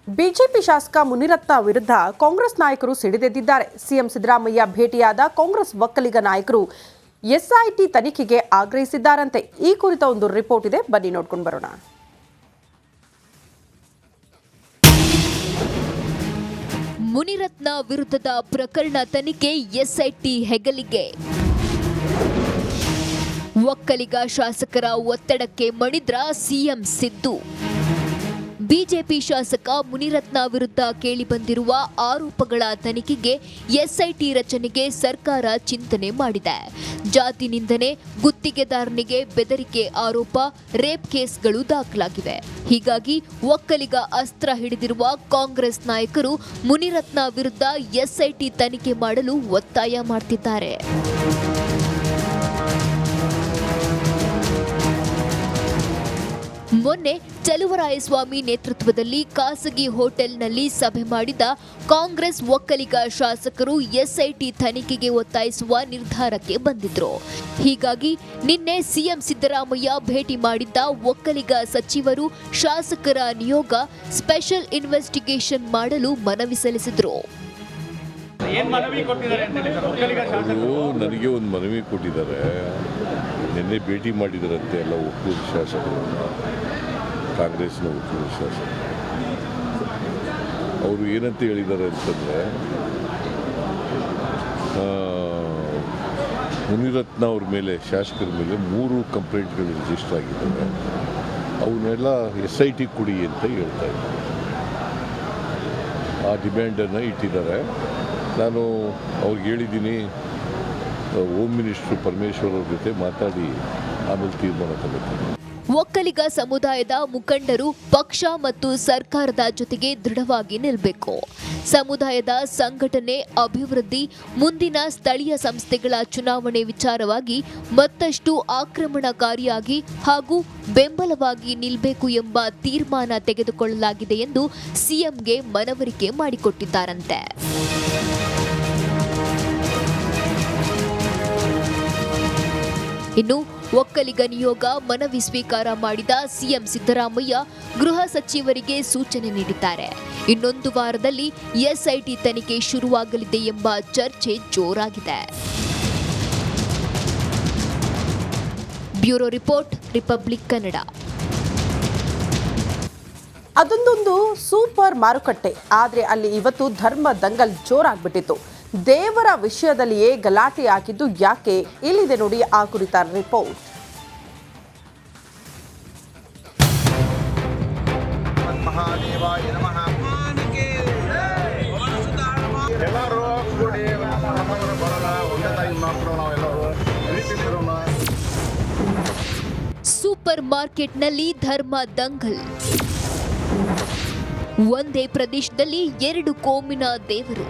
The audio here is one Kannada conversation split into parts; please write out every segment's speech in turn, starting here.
ಬಿಜೆಪಿ ಶಾಸಕ ಮುನಿರತ್ನ ವಿರುದ್ಧ ಕಾಂಗ್ರೆಸ್ ನಾಯಕರು ಸಿಡಿದೆದ್ದಿದ್ದಾರೆ. ಸಿಎಂ ಸಿದ್ದರಾಮಯ್ಯ ಭೇಟಿಯಾದ ಕಾಂಗ್ರೆಸ್ ಒಕ್ಕಲಿಗ ನಾಯಕರು ಎಸ್ಐಟಿ ತನಿಖೆಗೆ ಆಗ್ರಹಿಸಿದ್ದಾರಂತೆ. ಈ ಕುರಿತ ಒಂದು ರಿಪೋರ್ಟ್ ಇದೆ, ಬನ್ನಿ ನೋಡ್ಕೊಂಡು ಬರೋಣ. ಮುನಿರತ್ನ ವಿರುದ್ಧದ ಪ್ರಕರಣ ತನಿಖೆ ಎಸ್ಐಟಿ ಹೆಗಲಿಗೆ. ಒಕ್ಕಲಿಗ ಶಾಸಕರ ಒತ್ತಡಕ್ಕೆ ಮಣಿದ್ರ ಸಿಎಂ ಸಿದ್ದು. ಬಿಜೆಪಿ ಶಾಸಕ ಮುನಿರತ್ನ ವಿರುದ್ಧ ಕೇಳಿಬಂದಿರುವ ಆರೋಪಗಳ ತನಿಖೆಗೆ ಎಸ್ಐಟಿ ರಚನೆಗೆ ಸರ್ಕಾರ ಚಿಂತನೆ ಮಾಡಿದೆ. ಜಾತಿ ನಿಂದನೆ, ಗುತ್ತಿಗೆದಾರನಿಗೆ ಬೆದರಿಕೆ ಆರೋಪ, ರೇಪ್ ಕೇಸ್ಗಳು ದಾಖಲಾಗಿವೆ. ಹೀಗಾಗಿ ಒಕ್ಕಲಿಗ ಅಸ್ತ್ರ ಹಿಡಿದಿರುವ ಕಾಂಗ್ರೆಸ್ ನಾಯಕರು ಮುನಿರತ್ನ ವಿರುದ್ಧ ಎಸ್ಐಟಿ ತನಿಖೆ ಮಾಡಲು ಒತ್ತಾಯ ಮಾಡ್ತಿದ್ದಾರೆ. ಮೊನ್ನೆ ಚಲುವರಾಯಸ್ವಾಮಿ ನೇತೃತ್ವದಲ್ಲಿ ಖಾಸಗಿ ಹೋಟೆಲ್ನಲ್ಲಿ ಸಭೆ ಮಾಡಿದ ಕಾಂಗ್ರೆಸ್ ಒಕ್ಕಲಿಗ ಶಾಸಕರು ಎಸ್ಐಟಿ ತನಿಖೆಗೆ ಒತ್ತಾಯಿಸುವ ನಿರ್ಧಾರಕ್ಕೆ ಬಂದಿದ್ರು. ಹೀಗಾಗಿ ನಿನ್ನೆ ಸಿಎಂ ಸಿದ್ದರಾಮಯ್ಯ ಭೇಟಿ ಮಾಡಿದ್ದ ಒಕ್ಕಲಿಗ ಸಚಿವರು ಶಾಸಕರ ನಿಯೋಗ ಸ್ಪೆಷಲ್ ಇನ್ವೆಸ್ಟಿಗೇಷನ್ ಮಾಡಲು ಮನವಿ ಸಲ್ಲಿಸಿದ್ರು. ನನಗೆ ಒಂದು ಮನವಿ ಕೊಟ್ಟಿದ್ದಾರೆ. ನಿನ್ನೆ ಭೇಟಿ ಮಾಡಿದರಂತೆ ಎಲ್ಲ ಒಕ್ಕೂಟ ಶಾಸಕರು, ಕಾಂಗ್ರೆಸ್ನ ಒಕ್ಕೂಟ ಶಾಸಕರು. ಅವರು ಏನಂತ ಹೇಳಿದ್ದಾರೆ ಅಂತಂದರೆ, ಮುನಿರತ್ನ ಅವ್ರ ಮೇಲೆ, ಶಾಸಕರ ಮೇಲೆ 3 ಕಂಪ್ಲೇಂಟ್ಗಳು ರಿಜಿಸ್ಟರ್ ಆಗಿದ್ದಾವೆ. ಅವನ್ನೆಲ್ಲ SIT ಕೊಡಿ ಅಂತ ಹೇಳ್ತಾ ಇದ್ದಾರೆ. ಆ ಡಿಮ್ಯಾಂಡನ್ನು ಇಟ್ಟಿದ್ದಾರೆ. ನಾನು ಅವ್ರಿಗೆ ಹೇಳಿದ್ದೀನಿ, ಹೋಮ್ ಮಿನಿಸ್ಟರ್ ಪರಮೇಶ್ವರ್ ಅವ್ರ ಜೊತೆ ಮಾತಾಡಿ ಆಮೇಲೆ ತೀರ್ಮಾನ ತಗೋತೀನಿ. ಒಕ್ಕಲಿಗ ಸಮುದಾಯದ ಮುಖಂಡರು ಪಕ್ಷ ಮತ್ತು ಸರ್ಕಾರದ ಜೊತೆಗೆ ದೃಢವಾಗಿ ನಿಲ್ಲಬೇಕು. ಸಮುದಾಯದ ಸಂಘಟನೆ, ಅಭಿವೃದ್ಧಿ, ಮುಂದಿನ ಸ್ಥಳೀಯ ಸಂಸ್ಥೆಗಳ ಚುನಾವಣೆ ವಿಚಾರವಾಗಿ ಮತ್ತಷ್ಟು ಆಕ್ರಮಣಕಾರಿಯಾಗಿ ಹಾಗೂ ಬೆಂಬಲವಾಗಿ ನಿಲ್ಲಬೇಕು ಎಂಬ ತೀರ್ಮಾನ ತೆಗೆದುಕೊಳ್ಳಲಾಗಿದೆ ಎಂದು ಸಿಎಂಗೆ ಮನವರಿಕೆ ಮಾಡಿಕೊಟ್ಟಿದ್ದಾರಂತೆ. ಇನ್ನು ಒಕ್ಕಲಿಗ ನಿಯೋಗ ಮನವಿ ಸ್ವೀಕಾರ ಮಾಡಿದ ಸಿಎಂ ಸಿದ್ದರಾಮಯ್ಯ ಗೃಹ ಸಚಿವರಿಗೆ ಸೂಚನೆ ನೀಡಿದ್ದಾರೆ. ಇನ್ನೊಂದು ವಾರದಲ್ಲಿ ಎಸ್ಐಟಿ ತನಿಖೆ ಶುರುವಾಗಲಿದೆ ಎಂಬ ಚರ್ಚೆ ಜೋರಾಗಿದೆ. Bureau report, republic Kannada. ಅದೊಂದೊಂದು ಸೂಪರ್ ಮಾರುಕಟ್ಟೆ, ಆದರೆ ಅಲ್ಲಿ ಇವತ್ತು ಧರ್ಮ ದಂಗಲ್ ಜೋರಾಗ್ಬಿಟ್ಟಿತ್ತು. ದೇವರ ವಿಷಯದಲ್ಲಿಯೇ ಗಲಾಟೆ ಆಗಿದ್ದು ಯಾಕೆ? ಇಲ್ಲಿದೆ ನೋಡಿ ಆ ಕುರಿತ ರಿಪೋರ್ಟ್. ಸೂಪರ್ ಮಾರ್ಕೆಟ್ನಲ್ಲಿ ಧರ್ಮ ದಂಗಲ್. ಒಂದೇ ಪ್ರದೇಶದಲ್ಲಿ 2 ಕೋಮಿನ ದೇವರು,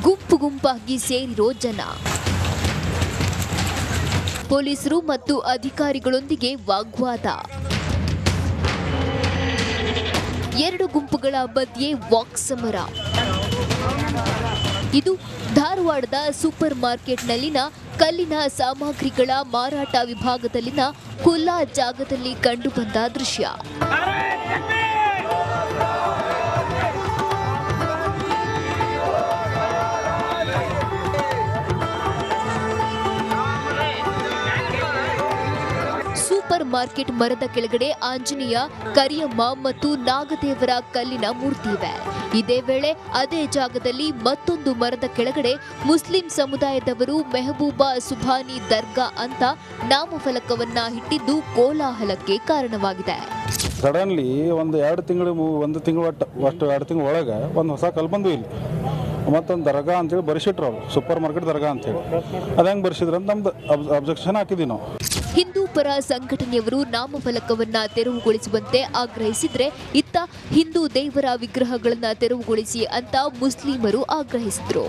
ಗುಂಪು ಗುಂಪಾಗಿ ಸೇರಿರೋ ಜನ, ಪೊಲೀಸರು ಮತ್ತು ಅಧಿಕಾರಿಗಳೊಂದಿಗೆ ವಾಗ್ವಾದ, 2 ಗುಂಪುಗಳ ಮಧ್ಯೆ ವಾಕ್ಸಮರ. ಇದು ಧಾರವಾಡದ ಸೂಪರ್ ಮಾರ್ಕೆಟ್ನಲ್ಲಿನ ಕಲ್ಲಿನ ಸಾಮಗ್ರಿಗಳ ಮಾರಾಟ ವಿಭಾಗದಲ್ಲಿನ ಖುಲ್ಲಾ ಜಾಗದಲ್ಲಿ ಕಂಡುಬಂದ ದೃಶ್ಯ. ಸೂಪರ್ ಮಾರ್ಕೆಟ್ ಮರದ ಕೆಳಗಡೆ ಆಂಜನೇಯ, ಕರಿಯಮ್ಮ ಮತ್ತು ನಾಗದೇವರ ಕಲ್ಲಿನ ಮೂರ್ತಿ ಇವೆ. ಇದೇ ವೇಳೆ ಅದೇ ಜಾಗದಲ್ಲಿ ಮತ್ತೊಂದು ಮರದ ಕೆಳಗಡೆ ಮುಸ್ಲಿಂ ಸಮುದಾಯದವರು ಮೆಹಬೂಬಾ ಸುಭಾನಿ ದರ್ಗಾ ಅಂತ ನಾಮಫಲಕವನ್ನ ಇಟ್ಟಿದ್ದು ಕೋಲಾಹಲಕ್ಕೆ ಕಾರಣವಾಗಿದೆ. ಸಡನ್ಲಿ ಒಂದು 2 ತಿಂಗಳು ಅಷ್ಟು 2 ತಿಂಗಳ ಒಳಗೆ ಒಂದು ಹೊಸ ಕಲ್ ಬಂದು ಇಲ್ಲಿ ಮತ್ತೊಂದು ದರ್ಗಾ ಅಂತೇಳಿ ಬರೆಸಿಟ್ರು ಅವರು, ಸೂಪರ್ ಮಾರ್ಕೆಟ್ ದರ್ಗಾ ಅಂತೇಳಿ. ಅದು ಹೆಂಗೆ ಬರೆಸಿದ್ರು ಅಂತ ನಮ್ದು ಅಬ್ಜೆಕ್ಷನ್ ಹಾಕಿದ್ವಿ ನಾವು. ಹಿಂದೂ ಪರ ಸಂಘಟನೆಯವರು ನಾಮಫಲಕವನ್ನ ತೆರವುಗೊಳಿಸುವಂತೆ ಆಗ್ರಹಿಸಿದ್ರೆ, ಇತ್ತ ಹಿಂದೂ ದೇವರ ವಿಗ್ರಹಗಳನ್ನ ತೆರವುಗೊಳಿಸಿ ಅಂತ ಮುಸ್ಲಿಮರು ಆಗ್ರಹಿಸಿದ್ರು.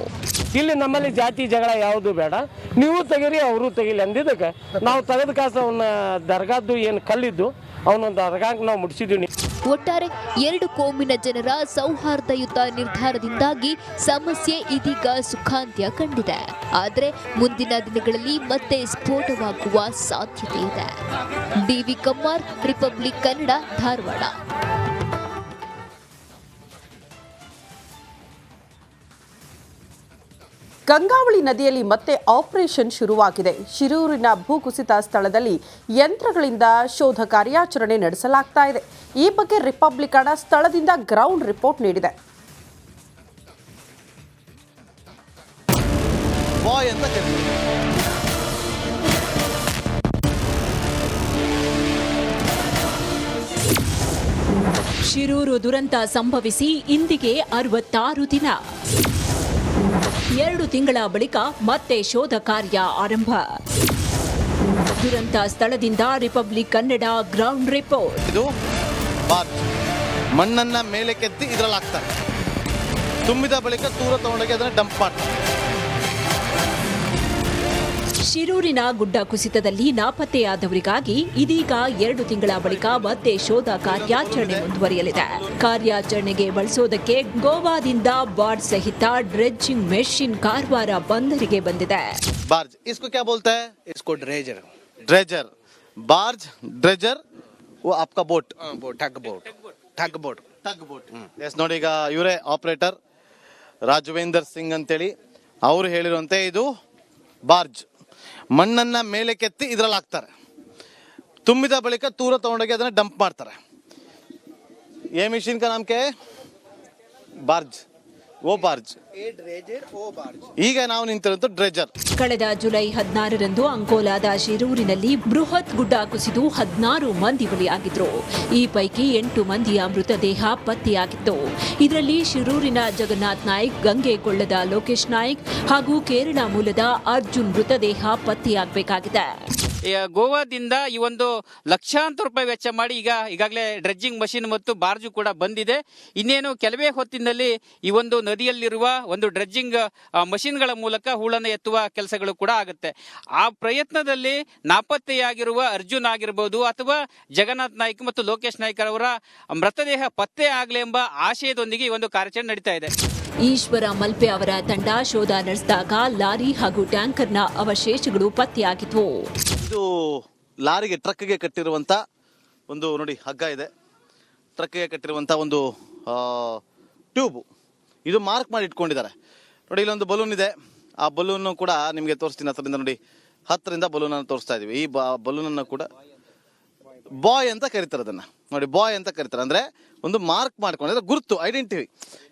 ಇಲ್ಲಿ ನಮ್ಮಲ್ಲಿ ಜಾತಿ ಜಗಳ ಯಾವುದು ಬೇಡ, ನೀವು ತೆಗೀರಿ ಅವರು ತೆಗೀಲಿ ಅಂದಿದ್ದಕ್ಕೆ ನಾವು ತೆಗೆದ ಕಾಸ ಅವನ್ನ ದರ್ಗಾದ್ದು ಏನು ಕಲ್ಲಿದ್ದು ಅವನೊಂದು ದರ್ಗಾಕ್ಕೆ ನಾವು ಮುಡಿಸಿದ್ವಿ. ಒಟ್ಟಾರೆ 2 ಕೋಮಿನ ಜನರ ಸೌಹಾರ್ದಯುತ ನಿರ್ಧಾರದಿಂದಾಗಿ ಸಮಸ್ಯೆ ಇದೀಗ ಸುಖಾಂತ್ಯ ಕಂಡಿದೆ. ಆದರೆ ಮುಂದಿನ ದಿನಗಳಲ್ಲಿ ಮತ್ತೆ ಸ್ಫೋಟವಾಗುವ ಸಾಧ್ಯತೆ ಇದೆ. ಡಿವಿ ಕಮ್ಮಾರ್, ರಿಪಬ್ಲಿಕ್ ಕನ್ನಡ, ಧಾರವಾಡ. ಗಂಗಾವಳಿ ನದಿಯಲ್ಲಿ ಮತ್ತೆ ಆಪರೇಷನ್ ಶುರುವಾಗಿದೆ. ಶಿರೂರಿನ ಭೂಕುಸಿತ ಸ್ಥಳದಲ್ಲಿ ಯಂತ್ರಗಳಿಂದ ಶೋಧ ಕಾರ್ಯಾಚರಣೆ ನಡೆಸಲಾಗ್ತಾ ಇದೆ. ಈ ಬಗ್ಗೆ ರಿಪಬ್ಲಿಕ್ ಹಣ ಸ್ಥಳದಿಂದ ಗ್ರೌಂಡ್ ರಿಪೋರ್ಟ್ ನೀಡಿದೆ. ಶಿರೂರು ದುರಂತ ಸಂಭವಿಸಿ ಇಂದಿಗೆ 66 ದಿನ. 2 ತಿಂಗಳ ಬಳಿಕ ಮತ್ತೆ ಶೋಧ ಕಾರ್ಯ ಆರಂಭ. ದುರಂತ ಸ್ಥಳದಿಂದ ರಿಪಬ್ಲಿಕ್ ಕನ್ನಡ ಗ್ರೌಂಡ್ ರಿಪೋರ್ಟ್. ಇದು ಬಾರ್ಜ್ ಮಣ್ಣನ್ನ ಮೇಲೆ ಕೆತ್ತಿ ಇದರಲ್ಲಿ ಹಾಕ್ತಾರೆ. ತುಂಬಿದ ಬಳಿಕ ದೂರ ತಗೊಂಡೋಗಿ ಅದನ್ನ ಡಂಪ್ ಮಾಡ್ತಾರೆ. ಶಿರೂರಿನ ಗುಡ್ಡ ಕುಸಿತದಲ್ಲಿ ನಾಪತ್ತೆಯಾದವರಿಗಾಗಿ ಇದೀಗ 2 ತಿಂಗಳ ಬಳಿಕ ಮತ್ತೆ ಶೋಧ ಕಾರ್ಯಾಚರಣೆ ಮುಂದುವರಿಯಲಿದೆ. ಕಾರ್ಯಾಚರಣೆಗೆ ಬಳಸೋದಕ್ಕೆ ಗೋವಾದಿಂದ ಬಾರ್ಜ್ ಸಹಿತ ಡ್ರೆಡ್ಜಿಂಗ್ ಮೆಷಿನ್ ಕಾರವಾರ ಬಂದರಿಗೆ ಬಂದಿದೆ. ಬಾರ್ಜ್ इसको क्या बोलते हैं? इसको ड्रेजर. ड्रेजर बार्ज ड्रेजर वो आपका बोट टग बोट. ಎಸ್ ನೋಡಿ, ಈಗ ಇವರೇ ಆಪರೇಟರ್ ರಾಘವೇಂದರ್ ಸಿಂಗ್ ಅಂತೇಳಿ ಅವರು ಹೇಳಿರುವಂತೆ ಇದು ಬಾರ್ಜ್ ಮಣ್ಣನ್ನ ಮೇಲೆ ಕೆತ್ತಿ ಇದರಲ್ಲಿ ಹಾಕ್ತಾರೆ. ತುಂಬಿದ ಬಳಿಕ ದೂರ ತಗೊಂಡೋಗಿ ಅದನ್ನ ಡಂಪ್ ಮಾಡ್ತಾರೆ. ये मशीन का नाम क्या है? ಬಾರ್ಜ್. ಓ ಬಾರ್ಜ್. ಈಗ ನಾವು ನಿಂತಿರೋದು ಡ್ರೆಜರ್. ಕಳೆದ ಜುಲೈ 16ರಂದು ಅಂಕೋಲಾದ ಶಿರೂರಿನಲ್ಲಿ ಬೃಹತ್ ಗುಡ್ಡ ಕುಸಿದು 16 ಮಂದಿ ಬಲಿಯಾಗಿದ್ರು. ಈ ಪೈಕಿ 8 ಮಂದಿಯ ಮೃತದೇಹ ಪತ್ತೆಯಾಗಿತ್ತು. ಇದರಲ್ಲಿ ಶಿರೂರಿನ ಜಗನ್ನಾಥ್ ನಾಯ್ಕ್, ಗಂಗೆಕೊಳ್ಳದ ಲೋಕೇಶ್ ನಾಯ್ಕ್ ಹಾಗೂ ಕೇರಳ ಮೂಲದ ಅರ್ಜುನ್ ಮೃತದೇಹ ಪತ್ತೆಯಾಗಬೇಕಾಗಿದೆ. ಗೋವಾದಿಂದ ಈ ಒಂದು ಲಕ್ಷಾಂತರ ರೂಪಾಯಿ ವೆಚ್ಚ ಮಾಡಿ ಈಗಾಗಲೇ ಡ್ರೆಡ್ಜಿಂಗ್ ಮಷಿನ್ ಮತ್ತು ಬಾರ್ಜು ಕೂಡ ಬಂದಿದೆ. ಇನ್ನೇನು ಕೆಲವೇ ಹೊತ್ತಿನಲ್ಲಿ ಈ ಒಂದು ನದಿಯಲ್ಲಿರುವ ಒಂದು ಡ್ರೆಡ್ಜಿಂಗ್ ಮಷಿನ್ಗಳ ಮೂಲಕ ಹೂಳನ್ನು ಎತ್ತುವ ಕೆಲಸಗಳು ಕೂಡ ಆಗುತ್ತೆ. ಆ ಪ್ರಯತ್ನದಲ್ಲಿ ನಾಪತ್ತೆಯಾಗಿರುವ ಅರ್ಜುನ್ ಆಗಿರಬಹುದು ಅಥವಾ ಜಗನ್ನಾಥ್ ನಾಯ್ಕ್ ಮತ್ತು ಲೋಕೇಶ್ ನಾಯ್ಕ್ ಅವರ ಮೃತದೇಹ ಪತ್ತೆ ಆಗಲಿ ಎಂಬ ಆಶಯದೊಂದಿಗೆ ಈ ಒಂದು ಕಾರ್ಯಾಚರಣೆ ನಡೀತಾ ಇದೆ. ಈಶ್ವರ ಮಲ್ಪೆ ಅವರ ತಂಡ ಶೋಧ ನಡೆಸಿದಾಗ ಲಾರಿ ಹಾಗೂ ಟ್ಯಾಂಕರ್ನ ಅವಶೇಷಗಳು ಪತ್ತೆಯಾಗಿದ್ವು. ಇದು ಲಾರಿಗೆ ಟ್ರಕ್ಗೆ ಕಟ್ಟಿರುವಂತ ಒಂದು ನೋಡಿ ಹಗ್ಗ ಇದೆ. ಟ್ರಕ್ಗೆ ಕಟ್ಟಿರುವಂತ ಒಂದು ಟ್ಯೂಬ್ ಇದು ಮಾರ್ಕ್ ಮಾಡಿ ಇಟ್ಕೊಂಡಿದ್ದಾರೆ. ನೋಡಿ, ಇಲ್ಲೊಂದು ಬಲೂನ್ ಇದೆ. ಆ ಬಲೂನ್ ಕೂಡ ನಿಮಗೆ ತೋರಿಸ್ತೀನಿ ಹತ್ತರಿಂದ. ನೋಡಿ, ಹತ್ತರಿಂದ ಬಲೂನ್ ಅನ್ನು ತೋರಿಸ್ತಾ ಇದೀವಿ. ಈ ಬಲೂನ್ ಅನ್ನು ಕೂಡ ಬಾಯ್ ಅಂತ ಕರೀತಾರೆ. ಅದನ್ನ ನೋಡಿ, ಬಾಯ್ ಅಂತ ಕರೀತಾರೆ. ಅಂದ್ರೆ ಒಂದು ಮಾರ್ಕ್ ಮಾಡ್ಕೊಂಡಿದ್ರೆ ಗುರುತು, ಐಡೆಂಟಿಟಿ.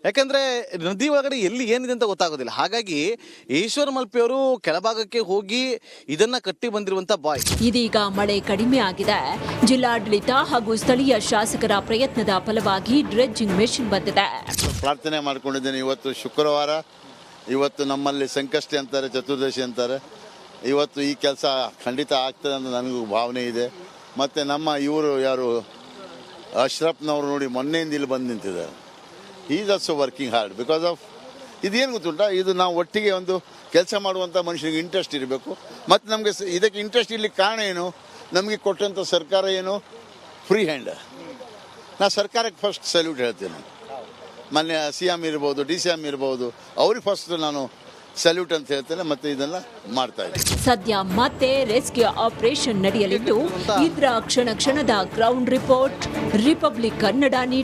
ಯಾಕಂದ್ರೆ ನದಿ ಒಳಗಡೆ ಎಲ್ಲಿ ಏನಿದೆ ಅಂತ ಗೊತ್ತಾಗೋದಿಲ್ಲ. ಹಾಗಾಗಿ ಈಶ್ವರ ಮಲ್ಪೆಯವರು ಕೆಳಭಾಗಕ್ಕೆ ಹೋಗಿ ಇದನ್ನ ಕಟ್ಟಿ ಬಂದಿರುವಂತ ಬಾಯ್. ಇದೀಗ ಮಳೆ ಕಡಿಮೆ ಆಗಿದೆ. ಜಿಲ್ಲಾಡಳಿತ ಹಾಗೂ ಸ್ಥಳೀಯ ಶಾಸಕರ ಪ್ರಯತ್ನದ ಫಲವಾಗಿ ಡ್ರೆಡ್ಜಿಂಗ್ ಮೆಷಿನ್ ಬಂದಿದೆ. ಪ್ರಾರ್ಥನೆ ಮಾಡ್ಕೊಂಡಿದ್ದೇನೆ. ಇವತ್ತು ಶುಕ್ರವಾರ, ಇವತ್ತು ನಮ್ಮಲ್ಲಿ ಸಂಕಷ್ಟಿ ಅಂತಾರೆ, ಚತುರ್ದಶಿ ಅಂತಾರೆ. ಇವತ್ತು ಈ ಕೆಲಸ ಖಂಡಿತ ಆಗ್ತದೆ ಅಂತ ನನಗೂ ಭಾವನೆ ಇದೆ. ಮತ್ತು ನಮ್ಮ ಇವರು ಯಾರು ಅಶ್ರಫ್ನವರು ನೋಡಿ ಮೊನ್ನೆಯಿಂದ ಇಲ್ಲಿ ಬಂದು ನಿಂತಿದ್ದಾರೆ. Is also working hard because of ಇದೇನು ಗೊತ್ತುಂಟಾ, ಇದು ನಾವು ಒಟ್ಟಿಗೆ ಒಂದು ಕೆಲಸ ಮಾಡುವಂಥ ಮನುಷ್ಯನಿಗೆ ಇಂಟ್ರೆಸ್ಟ್ ಇರಬೇಕು. ಮತ್ತು ನಮಗೆ ಇದಕ್ಕೆ ಇಂಟ್ರೆಸ್ಟ್ ಇರಲಿಕ್ಕೆ ಕಾರಣ ಏನು, ನಮಗೆ ಕೊಟ್ಟಂಥ ಸರ್ಕಾರ ಏನು, ಫ್ರೀ ಹ್ಯಾಂಡ್. ನಾ ಸರ್ಕಾರಕ್ಕೆ ಫಸ್ಟ್ ಸಲ್ಯೂಟ್ ಹೇಳ್ತೇನೆ. ಮೊನ್ನೆ CM ಇರ್ಬೋದು, DCM ಇರ್ಬೋದು, ಅವ್ರಿಗೆ ಫಸ್ಟ್ ನಾನು ಸಲ್ಯೂಟ್ ಅಂತ ಹೇಳ್ತೇನೆ. ಮತ್ತೆ ಇದೆಲ್ಲ ಮಾಡ್ತಾ ಇದ್ದೀನಿ. ಸದ್ಯ ಮತ್ತೆ ರೆಸ್ಕ್ಯೂ ಆಪರೇಷನ್ ನಡೆಯಲಿದ್ದು ಇದರ ಕ್ಷಣ ಕ್ಷಣದ ಗ್ರೌಂಡ್ ರಿಪೋರ್ಟ್ ರಿಪಬ್ಲಿಕ್ ಕನ್ನಡ ನೀಡಲಿದೆ.